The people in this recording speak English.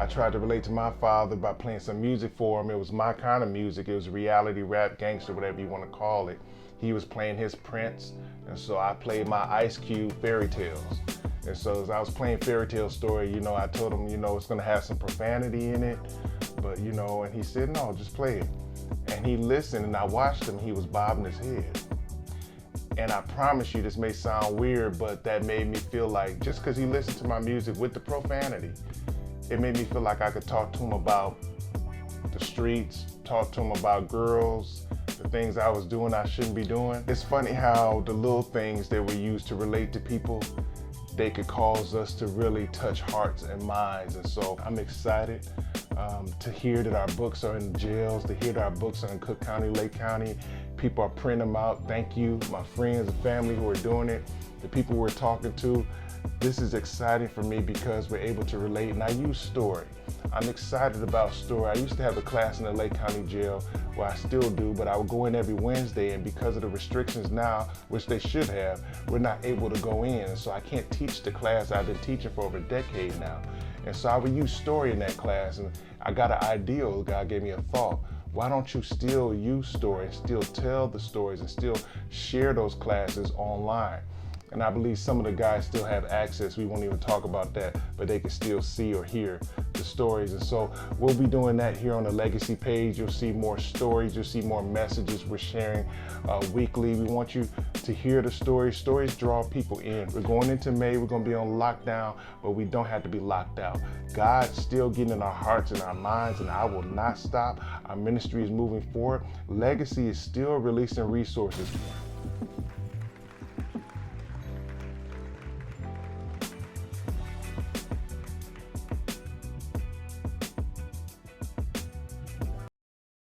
tried to relate to my father by playing some music for him. It was my kind of music. It was reality, rap, gangster, whatever you want to call it. He was playing his Prince, and so I played my Ice Cube Fairy Tales. And so as I was playing Fairy Tale Story, I told him, it's gonna have some profanity in it, but and he said, no, just play it. And he listened, and I watched him, he was bobbing his head. And I promise you, this may sound weird, but that made me feel like, just because he listened to my music with the profanity, it made me feel like I could talk to him about the streets, talk to him about girls, the things I was doing I shouldn't be doing. It's funny how the little things that we use to relate to people, they could cause us to really touch hearts and minds. And so I'm excited to hear that our books are in jails, to hear that our books are in Cook County, Lake County. People are printing them out. Thank you, my friends and family who are doing it, the people we're talking to. This is exciting for me because we're able to relate, and I use story. I'm excited about story. I used to have a class in the Lake County Jail, where I still do, but I would go in every Wednesday, and because of the restrictions now, which they should have, we're not able to go in. So I can't teach the class I've been teaching for over a decade now. And so I would use story in that class, and I got an idea, God gave me a thought. Why don't you still use story and still tell the stories and still share those classes online? And I believe some of the guys still have access. We won't even talk about that, but they can still see or hear the stories. And so we'll be doing that here on the Legacy page. You'll see more stories. You'll see more messages we're sharing weekly. We want you to hear the stories. Stories draw people in. We're going into May. We're going to be on lockdown, but we don't have to be locked out. God's still getting in our hearts and our minds, and I will not stop. Our ministry is moving forward. Legacy is still releasing resources